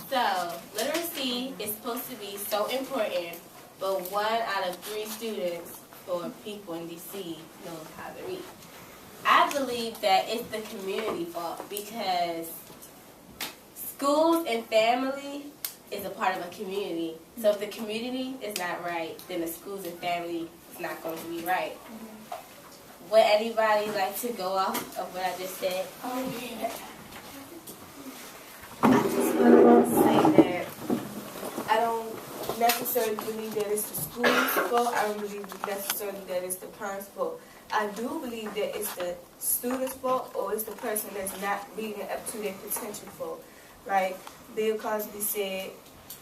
So, literacy is supposed to be so important, but 1 out of 3 students or people in DC knows how to read. I believe that it's the community fault because schools and family is a part of a community. So if the community is not right, then the schools and family is not going to be right. Would anybody like to go off of what I just said? Oh, yeah. I just want to say that I don't necessarily believe that it's the school's fault. I don't believe necessarily that it's the parents' fault. I do believe that it's the student's fault or it's the person that's not reading up to their potential fault. Like Bill Cosby said,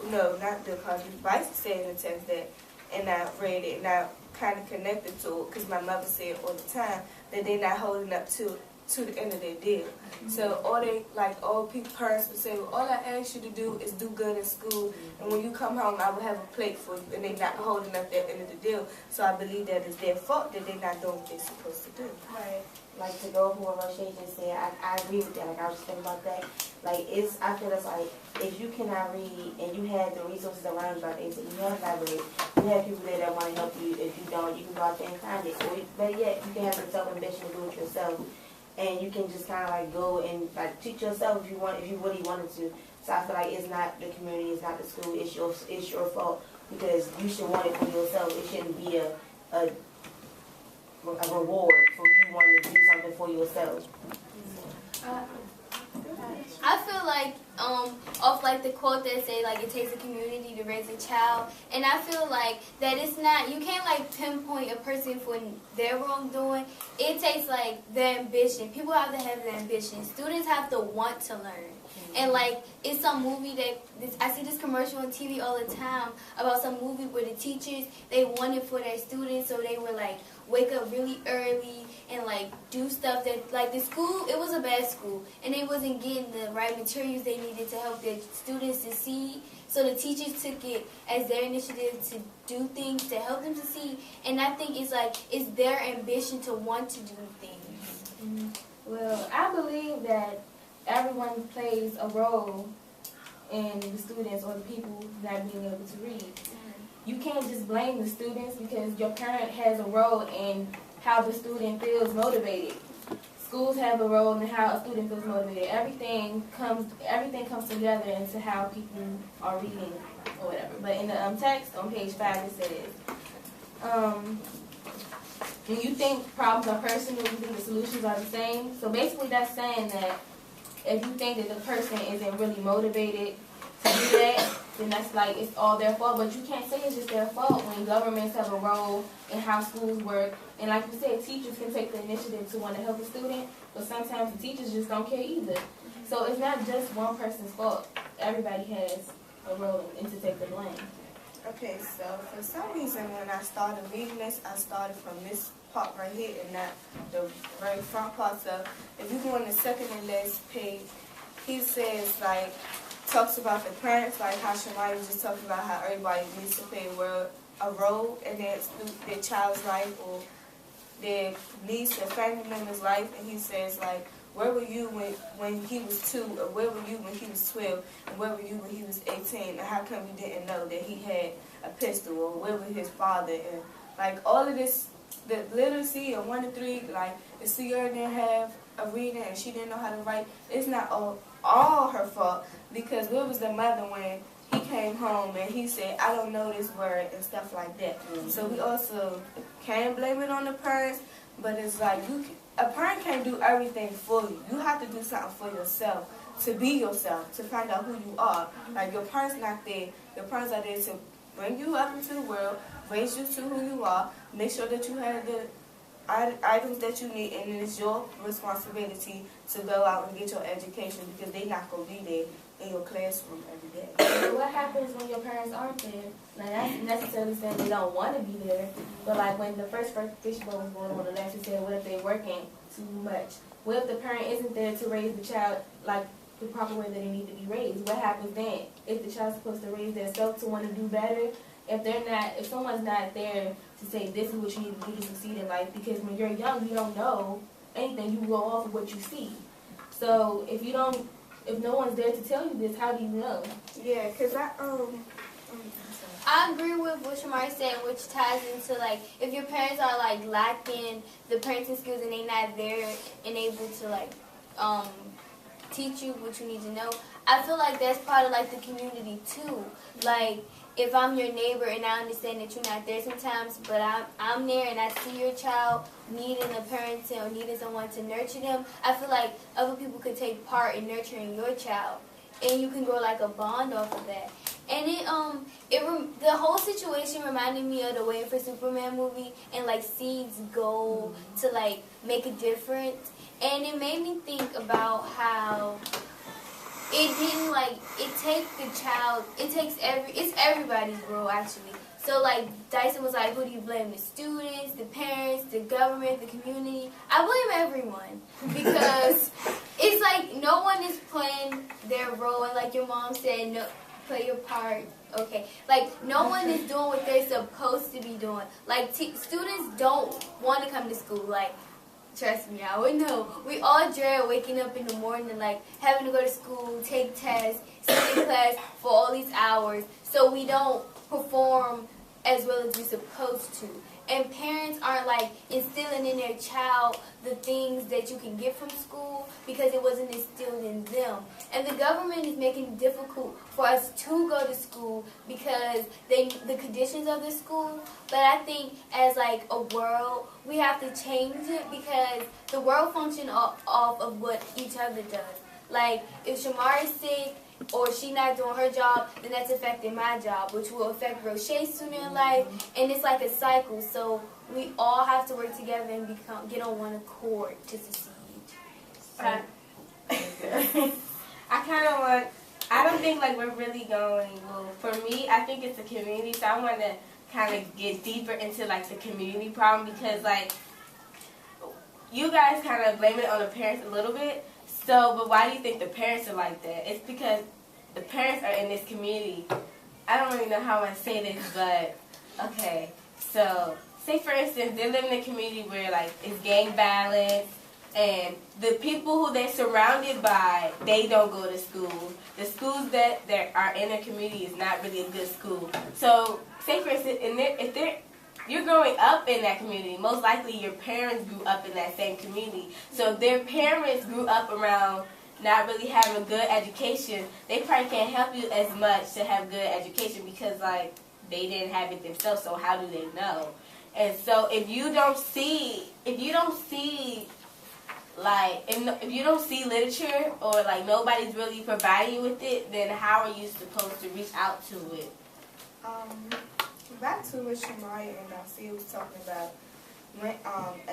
no, not Bill Cosby, Vice said in the text that, and I read it, and I kind of connected to it because my mother said all the time that they're not holding up to the end of their deal. So all people, parents would say, well, all I ask you to do is do good in school, and when you come home, I will have a plate for you, and they're not holding up that end of the deal. So I believe that it's their fault that they're not doing what they're supposed to do. Right. Like to go over what Rochelle just said, I agree with that. Like I was just thinking about that. Like I feel it's like if you cannot read and you have the resources around you, like they say, you have libraries, you have people there that want to help you. If you don't, you can go out there and find it. Or better yet, you can have the self-ambition to do it yourself. And you can just kind of like go and like teach yourself if you really wanted to. So I feel like it's not the community, it's not the school, it's your fault because you should want it for yourself. It shouldn't be a reward for you wanting to do something for yourself. I feel like off like the quote that say like it takes a community to raise a child, and I feel like that it's not, you can't like pinpoint a person for their wrongdoing. It takes like the ambition. People have to have the ambition. Students have to want to learn. And like it's some movie that I see this commercial on TV all the time about some movie where the teachers, they wanted for their students, so they would like wake up really early and like do stuff that like the school, it was a bad school and they wasn't getting the right materials they needed to help their students succeed. So the teachers took it as their initiative to do things to help them succeed, and I think it's like it's their ambition to want to do things. Well, I believe that everyone plays a role in the students or the people not being able to read. You can't just blame the students because your parent has a role in how the student feels motivated. Schools have a role in how a student feels motivated. Everything comes together into how people are reading or whatever. But in the text on page 5 it says, when you think problems are personal, you think the solutions are the same. So basically that's saying that if you think that the person isn't really motivated to do that, then that's like it's all their fault. But you can't say it's just their fault when governments have a role in how schools work. And like you said, teachers can take the initiative to want to help a student, but sometimes the teachers just don't care either. So it's not just one person's fault. Everybody has a role and to take the blame. Okay, so for some reason when I started reading this, I started from this part right here and not the very front part. So if you go on the second and last page, he says like, talks about the parents, like how Shamaya was just talking about how everybody needs to play a role in their child's life or their niece, their family member's life. And he says like, where were you when he was 2, or where were you when he was 12, and where were you when he was 18, and how come you didn't know that he had a pistol, or where was his father, and like all of this, the literacy of 1 to 3, like if Sierra didn't have a reading and she didn't know how to write, it's not all her fault, because where was the mother when he came home and he said, I don't know this word and stuff like that. So we also can blame it on the parents, but it's like a parent can't do everything for you. You have to do something for yourself, to be yourself, to find out who you are. Like your parents not there. Your parents are there to bring you up into the world, raise you to who you are, make sure that you have the items that you need, and it's your responsibility to go out and get your education because they're not going to be there in your classroom every day. So what happens when your parents aren't there? Now that's necessarily saying they don't want to be there, but like when the first Fishbowl was going on, the lecture said, what if they're working too much? What if the parent isn't there to raise the child like the proper way that they need to be raised? What happens then? If the child's supposed to raise themselves to want to do better, if someone's not there to say this is what you need to do to succeed in life, because when you're young you don't know anything, you go off of what you see. So if you don't if no one's there to tell you this, how do you know? Yeah, because I agree with what Shamari said, which ties into, like, if your parents are, like, lacking the parenting skills and they not there and able to, like, teach you what you need to know, I feel like that's part of, like, the community, too. Like, if I'm your neighbor and I understand that you're not there sometimes, but I'm there and I see your child needing a parenting or needing someone to nurture them, I feel like other people could take part in nurturing your child. And you can grow, like, a bond off of that. And the whole situation reminded me of the Waiting for Superman movie, and like seeds go to like make a difference, and it made me think about how it didn't like it's everybody's role actually. So like Dyson was like, who do you blame? The students, the parents, the government, the community? I blame everyone because it's like no one is playing their role, and like your mom said, no. Play your part, okay. Like, no one is doing what they're supposed to be doing. Like, students don't want to come to school. Like, trust me, I would know. We all dread waking up in the morning and, like, having to go to school, take tests, sit in class for all these hours, so we don't perform as well as we're supposed to. And parents aren't, like, instilling in their child the things that you can get from school because it wasn't instilled in them. And the government is making it difficult for us to go to school because the conditions of the school. But I think as, like, a world, we have to change it because the world functions off of what each other does. Like, if Shamari's sick, or she not doing her job, then that's affecting my job, which will affect Rochet's student in life, and it's like a cycle. So we all have to work together and get on one accord to succeed. I don't think like we're really going, well, for me, I think it's the community, so I want to kind of get deeper into like the community problem because like, you guys kind of blame it on the parents a little bit. So, but why do you think the parents are like that? It's because the parents are in this community. I don't really know how I say this, but okay. So, say for instance, they live in a community where like it's gang violence, and the people who they're surrounded by, they don't go to school. The schools that are in the community is not really a good school. So, say for instance, you're growing up in that community. Most likely your parents grew up in that same community. So if their parents grew up around not really having a good education, they probably can't help you as much to have good education because like they didn't have it themselves, so how do they know? And so if you don't see literature or like nobody's really providing you with it, then how are you supposed to reach out to it? Back to what Shamari and Darcy was talking about, when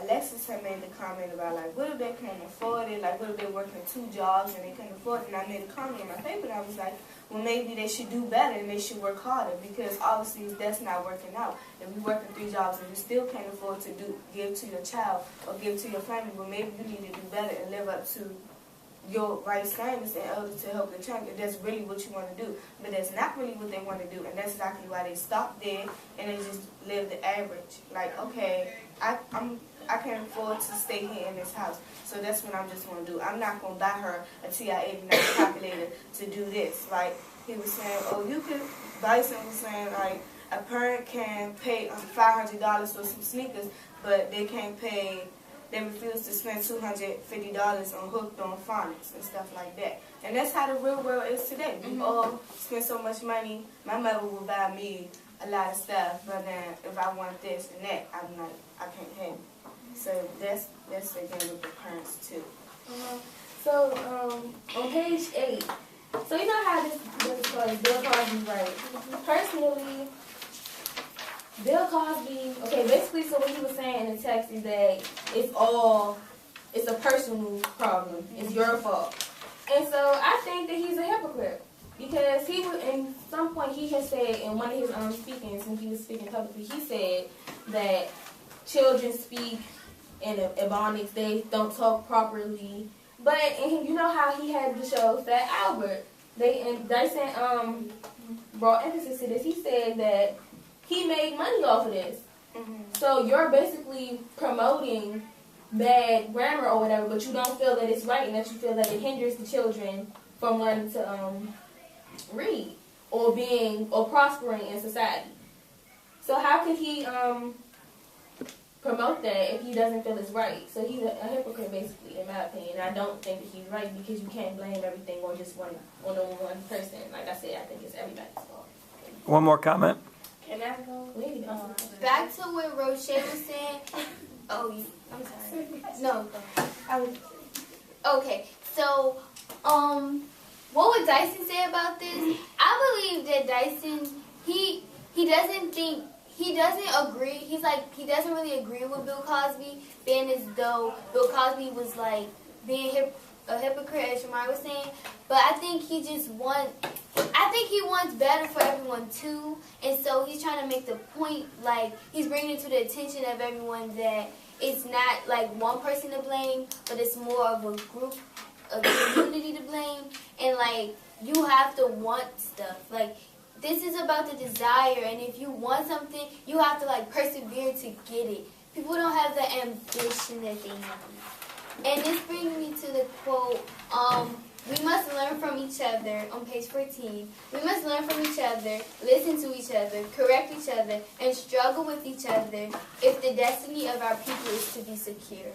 Alexis had made the comment about like, what if they can't afford it? Like, what if they're working 2 jobs and they can't afford it? And I made a comment in my paper and I was like, well, maybe they should do better and they should work harder because obviously that's not working out. If you're working 3 jobs and you still can't afford to give to your child or give to your family, well, maybe you need to do better and live up to your right standards in order to help the child if that's really what you want to do. But that's not really what they want to do, and that's exactly why they stop there and they just live the average. Like, okay, I can't afford to stay here in this house, so that's what I'm just going to do. I'm not going to buy her a TI-89 calculator to do this. Like, he was saying, oh, you could, Dyson was saying, like, a parent can pay $500 for some sneakers, but they can't pay, they refuse to spend $250 on hooked on phonics and stuff like that. And that's how the real world is today. We all spend so much money. My mother will buy me a lot of stuff, but then if I want this and that, I'm like, I can't have it. So that's again with the parents too. So on page 8, so you know how this book is called Bill Cosby, right? Personally, Bill Cosby, okay, basically, so what he was saying in the text is that it's a personal problem. It's your fault. And so I think that he's a hypocrite because he would, in some point, he had said in one of his speakings, when he was speaking publicly, he said that children speak in Ebonics, they don't talk properly. But, and you know how he had the show Fat Albert. Dyson brought emphasis to this. He said that he made money off of this. So you're basically promoting bad grammar or whatever, but you don't feel that it's right and that you feel that it hinders the children from learning to read or prospering in society. So how could he promote that if he doesn't feel it's right? So he's a hypocrite, basically, in my opinion. I don't think that he's right because you can't blame everything on just one person. Like I said, I think it's everybody's fault. One more comment. Can I go? Back to what Roche was saying. I'm sorry. No. Okay. So, what would Dyson say about this? I believe that Dyson, he doesn't agree. He doesn't really agree with Bill Cosby, being as though Bill Cosby was like being a hypocrite, as Shamar was saying. But I think he wants better for everyone too, and so he's trying to make the point, like he's bringing it to the attention of everyone that it's not like one person to blame, but it's more of a group, a community to blame, and like you have to want stuff. Like this is about the desire, and if you want something, you have to like persevere to get it. People don't have the ambition that they have. And this brings me to the quote, we must learn from each other, on page 14. We must learn from each other, listen to each other, correct each other, and struggle with each other if the destiny of our people is to be secure.